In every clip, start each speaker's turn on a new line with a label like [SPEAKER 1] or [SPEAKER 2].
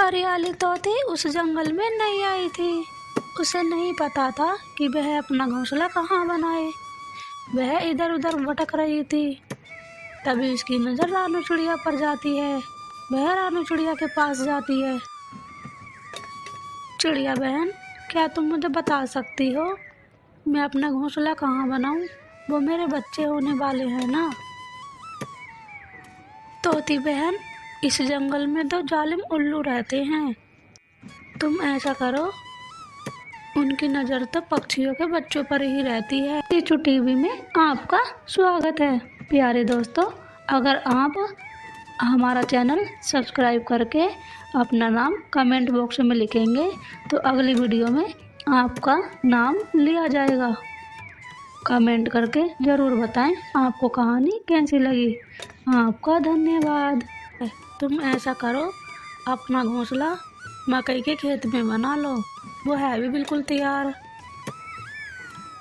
[SPEAKER 1] हरियाली तोती उस जंगल में नहीं आई थी। उसे नहीं पता था कि वह अपना घोंसला कहाँ बनाए। वह इधर उधर भटक रही थी। तभी उसकी नजर रानू चिड़िया पर जाती है। वह रानू चिड़िया के पास जाती है। चिड़िया बहन, क्या तुम मुझे बता सकती हो मैं अपना घोंसला कहाँ बनाऊं? वो मेरे बच्चे होने वाले हैं ना। तोती बहन, इस जंगल में तो जालिम उल्लू रहते हैं। तुम ऐसा करो, उनकी नज़र तो पक्षियों के बच्चों पर ही रहती है। टीचू टीवी में आपका स्वागत है। प्यारे दोस्तों, अगर आप हमारा चैनल सब्सक्राइब करके अपना नाम कमेंट बॉक्स में लिखेंगे तो अगली वीडियो में आपका नाम लिया जाएगा। कमेंट करके ज़रूर बताएं आपको कहानी कैसी लगी। आपका धन्यवाद। तुम ऐसा करो, अपना घोंसला मकई के खेत में बना लो। वो है भी बिल्कुल तैयार।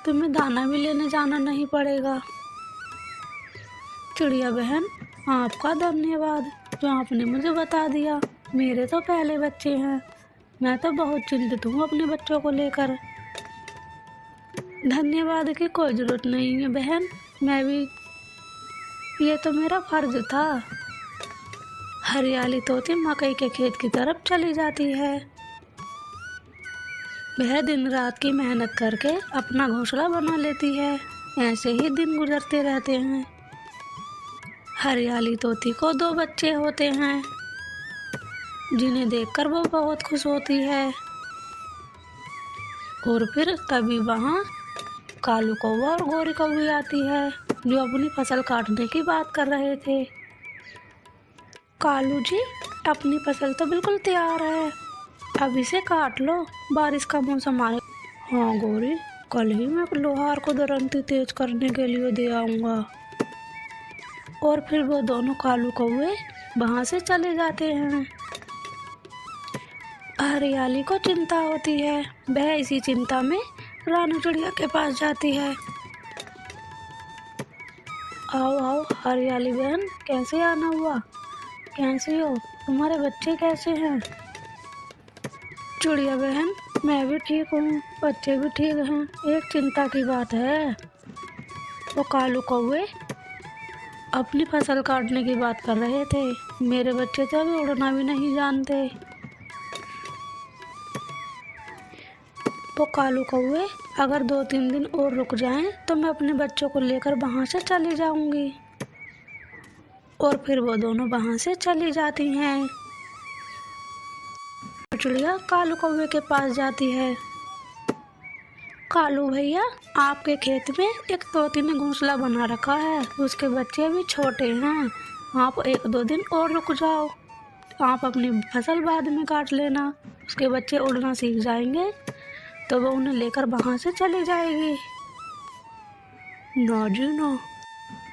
[SPEAKER 1] तुम्हें दाना भी लेने जाना नहीं पड़ेगा। चिड़िया बहन, आपका धन्यवाद जो आपने मुझे बता दिया। मेरे तो पहले बच्चे हैं। मैं तो बहुत चिंतित हूँ अपने बच्चों को लेकर। धन्यवाद की कोई ज़रूरत नहीं है बहन। ये तो मेरा फर्ज था। हरियाली तोती मकई के खेत की तरफ चली जाती है। वह दिन रात की मेहनत करके अपना घोंसला बना लेती है। ऐसे ही दिन गुजरते रहते हैं। हरियाली तोती को 2 बच्चे होते हैं जिन्हें देखकर वो बहुत खुश होती है। और फिर तभी वहाँ कालू कौवा और गोरी कौवी आती है जो अपनी फसल काटने की बात कर रहे थे। कालू जी, अपनी फसल तो बिल्कुल तैयार है, अब इसे काट लो, बारिश का मौसम आए। हाँ गोरी, कल ही मैं लोहार को दरंती तेज करने के लिए दे आऊँगा। और फिर वो दोनों कालू कौवे वहाँ से चले जाते हैं। हरियाली को चिंता होती है। वह इसी चिंता में रानू चिड़िया के पास जाती है। आओ आओ हरियाली बहन, कैसे आना हुआ? कैसी हो? तुम्हारे बच्चे कैसे हैं? चिड़िया बहन, मैं भी ठीक हूँ, बच्चे भी ठीक हैं। एक चिंता की बात है। वो कालू कौवे अपनी फसल काटने की बात कर रहे थे। मेरे बच्चे तो अभी उड़ना भी नहीं जानते। वो कालू कौवे अगर 2-3 दिन और रुक जाएं तो मैं अपने बच्चों को लेकर वहाँ से चली जाऊंगी। और फिर वो दोनों वहाँ से चली जाती हैं। चिड़िया कालू कौवे के पास जाती है। कालू भैया, आपके खेत में एक तोती ने घोंसला बना रखा है। उसके बच्चे अभी छोटे हैं। आप 1-2 दिन और रुक जाओ। आप अपनी फसल बाद में काट लेना। उसके बच्चे उड़ना सीख जाएंगे तो वो उन्हें लेकर वहाँ से चली जाएगी। ना जी ना,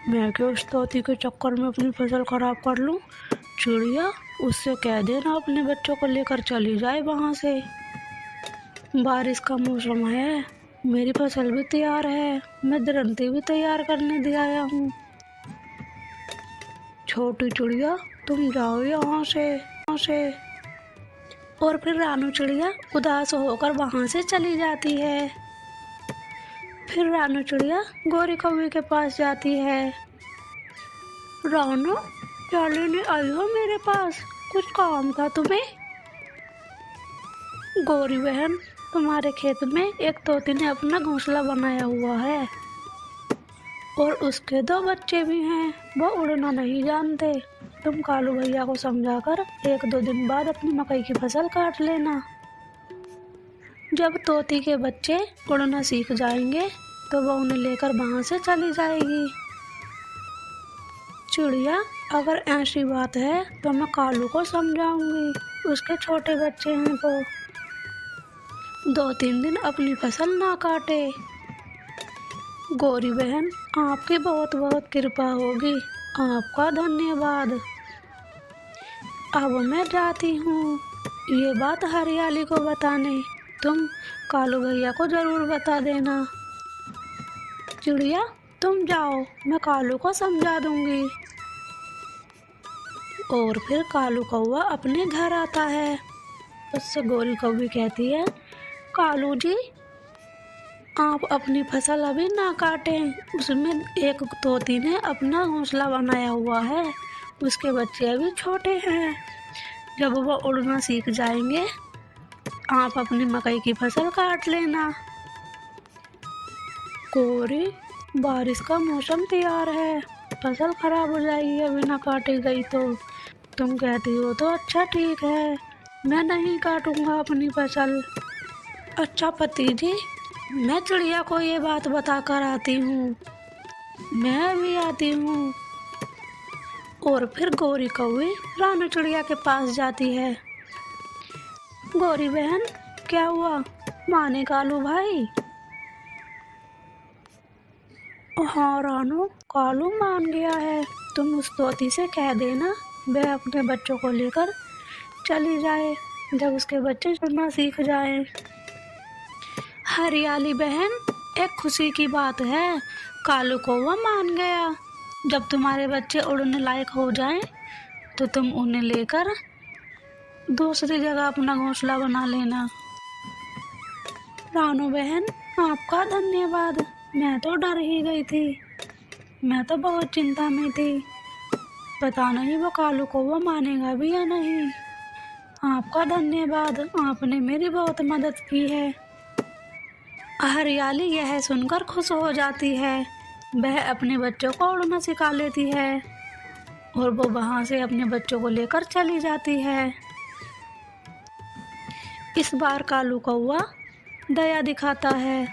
[SPEAKER 1] मैं क्यों उस तोती के चक्कर में अपनी फसल खराब कर लूँ। चिड़िया, उससे कह देना अपने बच्चों को लेकर चली जाए वहाँ से। बारिश का मौसम है, मेरी फसल भी तैयार है, मैं दरंती भी तैयार करने दे आया हूँ। छोटी चिड़िया, तुम जाओ यहाँ से। और फिर रानू चिड़िया उदास होकर वहाँ से चली जाती है। फिर रानू चिड़िया गोरी कौवे के पास जाती है। रानू, क्या लेने आई हो मेरे पास? कुछ काम था तुम्हें? गोरी बहन, तुम्हारे खेत में एक तोती ने अपना घोंसला बनाया हुआ है और उसके 2 बच्चे भी हैं। वो उड़ना नहीं जानते। तुम कालू भैया को समझाकर 1-2 दिन बाद अपनी मकई की फसल काट लेना। जब तोती के बच्चे उड़ना सीख जाएंगे तो वो उन्हें लेकर वहाँ से चली जाएगी। चिड़िया, अगर ऐसी बात है तो मैं कालू को समझाऊंगी। उसके छोटे बच्चे हैं तो 2-3 दिन अपनी फसल ना काटे। गोरी बहन, आपकी बहुत बहुत कृपा होगी। आपका धन्यवाद। अब मैं जाती हूँ ये बात हरियाली को बताने। तुम कालू भैया को ज़रूर बता देना। चिड़िया, तुम जाओ, मैं कालू को समझा दूंगी। और फिर कालू कौवा अपने घर आता है। उससे गोरी कौवी कहती है, कालू जी आप अपनी फसल अभी ना काटें, उसमें एक तोती ने अपना घोंसला बनाया हुआ है, उसके बच्चे अभी छोटे हैं, जब वो उड़ना सीख जाएंगे आप अपनी मकई की फसल काट लेना। गोरी, बारिश का मौसम तैयार है, फसल खराब हो जाएगी अभी ना काटी गई तो। तुम कहती हो तो अच्छा ठीक है, मैं नहीं काटूंगा अपनी फसल। अच्छा पति जी, मैं चिड़िया को ये बात बताकर आती हूँ, मैं भी आती हूँ। और फिर गोरी कौवी रानू चिड़िया के पास जाती है। गोरी बहन क्या हुआ, माने कालू भाई? हाँ रानू, कालू मान गया है, तुम उस तोती से कह देना वह अपने बच्चों को लेकर चली जाए जब उसके बच्चे उड़ना सीख जाए। हरियाली बहन, एक खुशी की बात है, कालू कौवा मान गया, जब तुम्हारे बच्चे उड़ने लायक हो जाएं तो तुम उन्हें लेकर दूसरी जगह अपना घोंसला बना लेना। रानू बहन आपका धन्यवाद, मैं तो डर ही गई थी, मैं तो बहुत चिंता में थी, पता नहीं वो कालू कौवा मानेगा भी या नहीं। आपका धन्यवाद, आपने मेरी बहुत मदद की है। हरियाली यह सुनकर खुश हो जाती है, वह अपने बच्चों को उड़ना सिखा लेती है और वो वहाँ से अपने बच्चों को लेकर चली जाती है। इस बार कालू कौवा दया दिखाता है